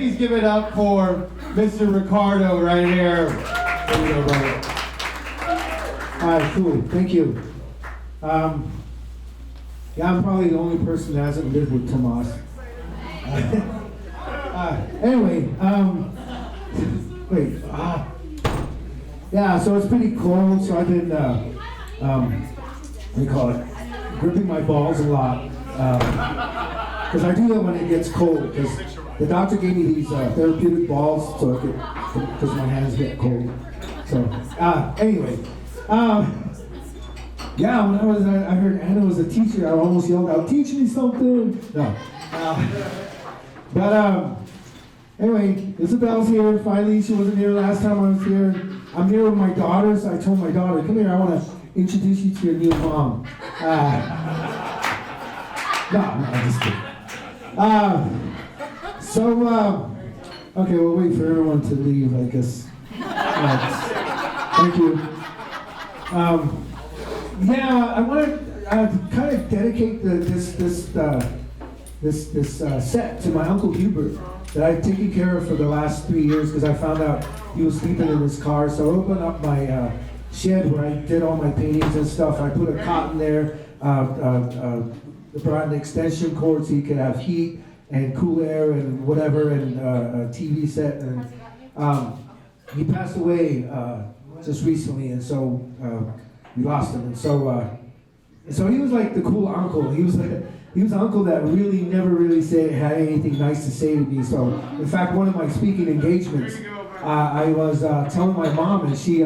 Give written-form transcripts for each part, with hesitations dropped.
please give it up for Mr. Ricardo right here. There you go, brother. All right, cool. Thank you. Yeah, I'm probably the only person that hasn't lived with Tomas. Anyway, wait. Yeah, so it's pretty cold. So I've been, what do you call it? Gripping my balls a lot. Because I do that when it gets cold. Because the doctor gave me these therapeutic balls, so because my hands get cold. So anyway, yeah, when I heard Anna was a teacher, I almost yelled out, "Teach me something!" No. But anyway, Isabel's here. Finally, she wasn't here last time I was here. I'm here with my daughters. I told my daughter, "Come here, I want to introduce you to your new mom." No, I'm just kidding. Okay, we'll wait for everyone to leave, I guess. Thank you. Yeah, I want to kind of dedicate this set to my Uncle Hubert that I've taken care of for the last 3 years because I found out he was sleeping in his car. So I opened up my shed where I did all my paintings and stuff. I put a cot in there, brought an extension cord so you could have heat and cool air and whatever, and a TV set. And he passed away just recently, and so we lost him. And so he was like the cool uncle. He was an uncle that really never really had anything nice to say to me. So in fact, one of my speaking engagements, I was telling my mom, and she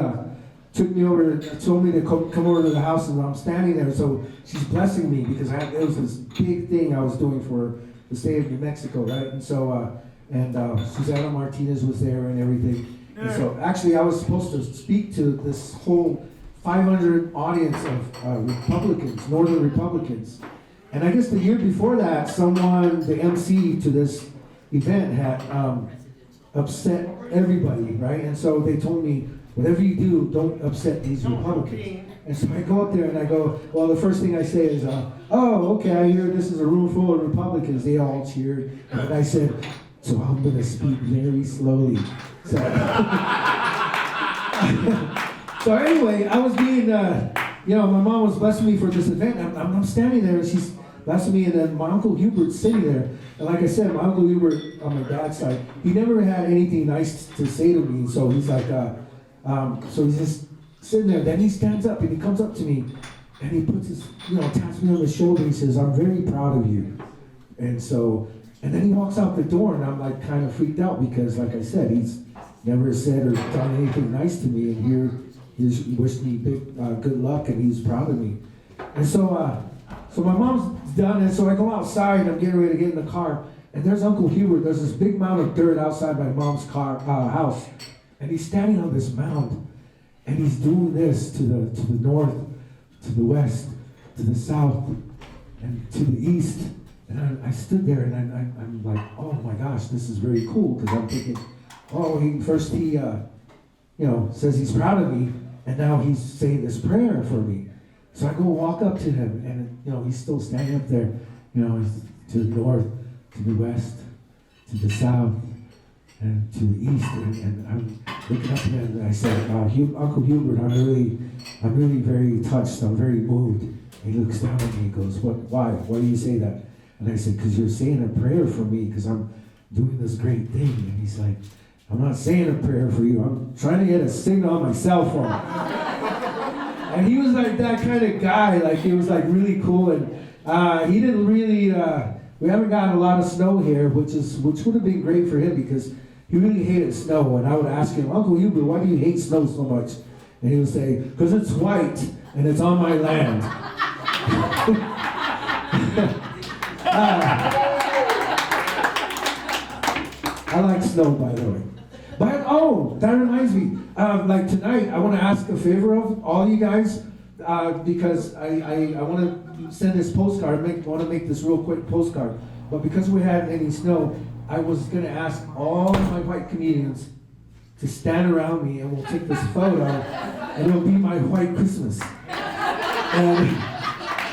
took me over, told me to come over to the house, and I'm standing there. So she's blessing me because it was this big thing I was doing for the state of New Mexico, right? And so Susana Martinez was there and everything. And so actually, I was supposed to speak to this whole 500 audience of Republicans, Northern Republicans. And I guess the year before that, the MC to this event had upset everybody, right? And so they told me, whatever you do, don't upset these Republicans. And so I go up there and I go, well, the first thing I say is, oh, okay, I hear this is a room full of Republicans. They all cheered. And I said, so I'm going to speak very slowly. So, so anyway, I was being, my mom was blessing me for this event. I'm standing there and she's blessing me, and then my Uncle Hubert's sitting there. And like I said, my Uncle Hubert on my dad's side, he never had anything nice to say to me. So he's like, so he's just sitting there. Then he stands up and he comes up to me and he puts his, taps me on the shoulder. He says, "I'm very proud of you." And then he walks out the door, and I'm like kind of freaked out because, like I said, he's never said or done anything nice to me, and here he wished me good luck, and he's proud of me. And so my mom's done, and so I go outside, and I'm getting ready to get in the car, and there's Uncle Hubert. There's this big mound of dirt outside my mom's house, and he's standing on this mound, and he's doing this to the north, to the west, to the south, and to the east. And I stood there, and I'm like, oh my gosh, this is very cool, because I'm thinking, he says he's proud of me, and now he's saying this prayer for me. So I go walk up to him, and he's still standing up there, he's to the north, to the west, to the south, and to the east, and I'm looking up at him, and I said, Uncle Hubert, I'm really very touched, I'm very moved. And he looks down at me and goes, why do you say that? And I said, because you're saying a prayer for me, because I'm doing this great thing. And he's like, I'm not saying a prayer for you. I'm trying to get a signal on my cell phone. And he was like that kind of guy. Like, he was like really cool. And he didn't really, we haven't gotten a lot of snow here, which would have been great for him because he really hated snow. And I would ask him, Uncle Hubert, why do you hate snow so much? And he would say, because it's white and it's on my land. I like snow, by the way. But that reminds me. Like tonight, I want to ask a favor of all you guys because I want to send this postcard. I want to make this real quick postcard. But because we hadn't any snow, I was going to ask all my white comedians to stand around me, and we'll take this photo, and it'll be my white Christmas. And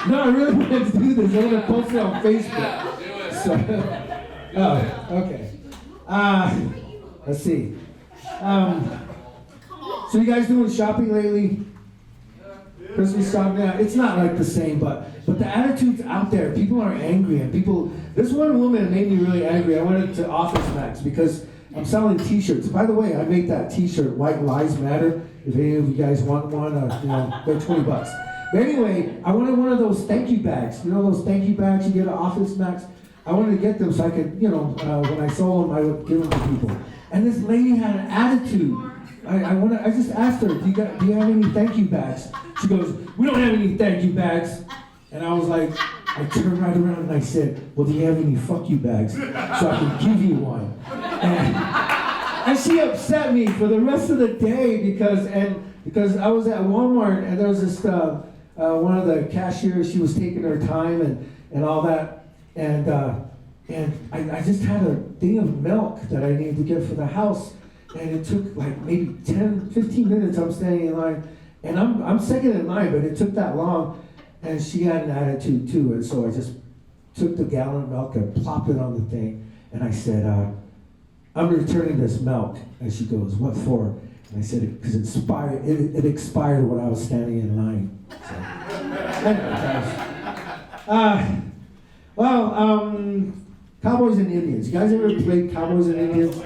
no, I really wanted to do this. I'm going to post it on Facebook. So, okay. Let's see. So you guys doing shopping lately? Christmas shopping? Yeah, it's not like the same, but the attitude's out there. People are angry, and people. This one woman made me really angry. I went to Office Max because I'm selling T-shirts. By the way, I make that T-shirt, White Lives Matter. If any of you guys want one, they're $20. But anyway, I wanted one of those thank you bags. You know those thank you bags you get at Office Max? I wanted to get them so I could, when I sold them, I would give them to people. And this lady had an attitude. I just asked her, do you have any thank you bags? She goes, we don't have any thank you bags. And I was like, I turned right around and I said, well, do you have any fuck you bags so I can give you one? And she upset me for the rest of the day because I was at Walmart and there was this one of the cashiers. She was taking her time and all that, and I just had a thing of milk that I needed to get for the house, and it took like maybe 10, 15 minutes. I'm standing in line, and I'm second in line, but it took that long, and she had an attitude too, and so I just took the gallon of milk and plopped it on the thing, and I said, I'm returning this milk. And she goes, what for? And I said, because it expired when I was standing in line. So, Cowboys and Indians. You guys ever played Cowboys and Indians?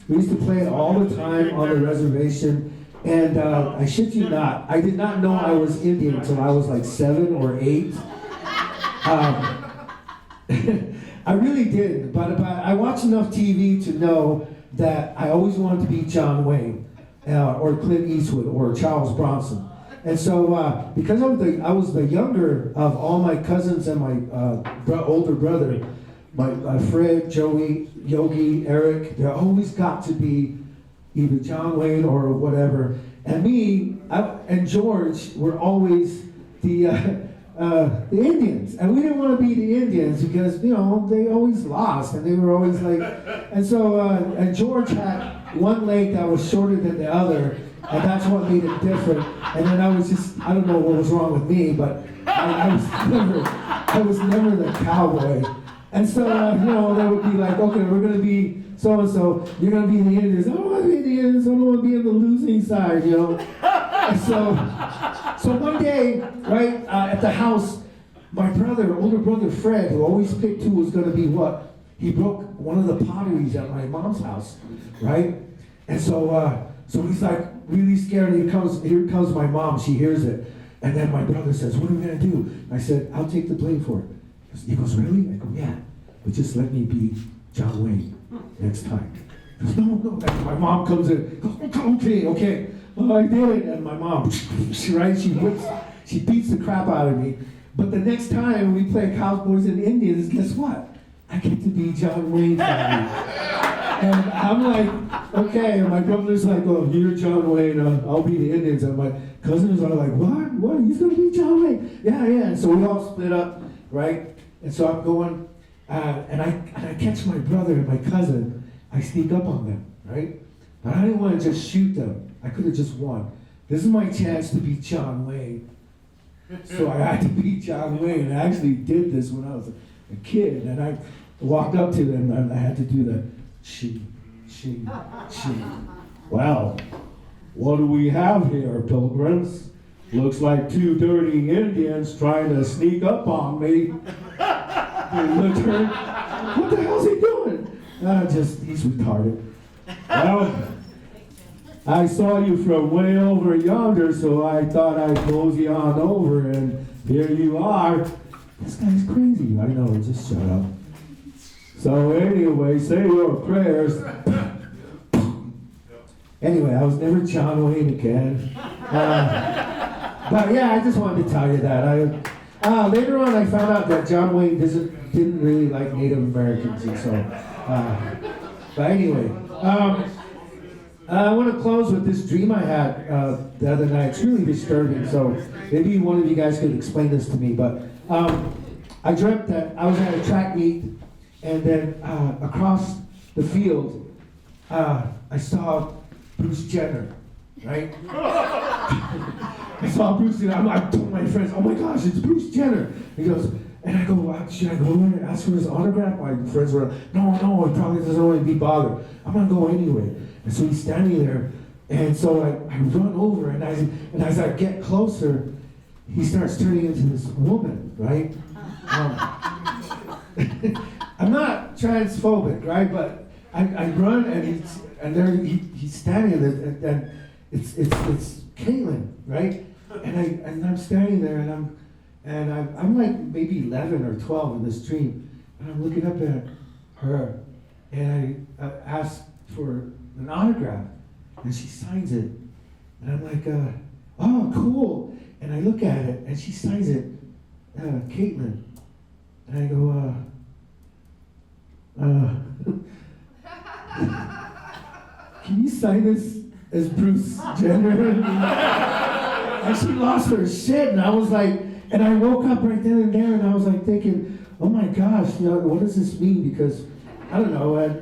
We used to play it all the time on the reservation. And I shit you not, I did not know I was Indian until I was like 7 or 8. I really did, but I watched enough TV to know that I always wanted to be John Wayne, or Clint Eastwood, or Charles Bronson. And so, because I was the younger of all my cousins and my older brother, my Fred, Joey, Yogi, Eric, they always got to be either John Wayne or whatever. And me and George were always the Indians, and we didn't want to be the Indians because they always lost, and they were always like, and so and George had one leg that was shorter than the other, and that's what made it different. And then I don't know what was wrong with me, but I was never the cowboy. And so they would be like, okay, we're gonna be so and so, you're gonna be the Indians. I don't want to be the Indians. I don't want to be on the losing side, And so one day, right, at the house, my older brother Fred, who always picked who was going to be what, he broke one of the potteries at my mom's house, right? And so he's like really scared. Here comes my mom. She hears it. And then my brother says, what are we going to do? I said, I'll take the blame for it. He goes, really? I go, yeah. But just let me be John Wayne next time. He goes, no. And my mom comes in. Okay. Well, I did it, and my mom, she beats the crap out of me. But the next time we play Cowboys and Indians, guess what? I get to be John Wayne. And I'm like, okay. And my brother's like, oh, you're John Wayne. I'll be the Indians. And my cousins are like, what? He's gonna be John Wayne? Yeah. And so we all split up, right? And so I'm going, and I catch my brother and my cousin. I sneak up on them, right? But I didn't want to just shoot them. I could have just won. This is my chance to be John Wayne. So I had to be John Wayne. I actually did this when I was a kid. And I walked up to them and I had to do the she. Well, what do we have here, pilgrims? Looks like 2 dirty Indians trying to sneak up on me. And looked at her, what the hell's he doing? He's retarded. Well, I saw you from way over yonder, so I thought I'd mosey on over, and here you are. This guy's crazy. I know, just shut up. So anyway, say your prayers. Anyway, I was never John Wayne again. But yeah, I just wanted to tell you that. Later on, I found out that John Wayne didn't really like Native Americans, and so. But anyway, I want to close with this dream I had the other night. It's really disturbing, so maybe one of you guys could explain this to me. But I dreamt that I was at a track meet, and then across the field, I saw Bruce Jenner, right? I saw Bruce, and I told my friends, oh my gosh, it's Bruce Jenner. He goes, And I go, should I go over and ask for his autograph? My friends were, no, he probably doesn't want to be bothered. I'm gonna go anyway. And so he's standing there, and so I run over, and as I get closer, he starts turning into this woman, right? I'm not transphobic, right? But I run, and there he's standing there, and it's Caitlin, right? And I'm standing there, and I'm like maybe 11 or 12 in this dream, and I'm looking up at her, and I ask for an autograph, and she signs it, and I'm like, oh, cool, and I look at it, and she signs it, Caitlin, and I go, can you sign this as Bruce Jenner? And she lost her shit, and I was like, and I woke up right then and there, and I was like thinking, oh my gosh, what does this mean? Because I don't know, and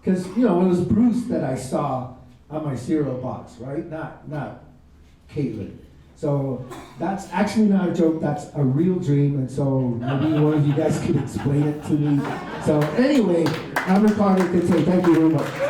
because it was Bruce that I saw on my cereal box, right? Not Caitlin. So that's actually not a joke. That's a real dream, and so maybe one of you guys could explain it to me. So anyway, I'm Ricardo Cate. Thank you very much.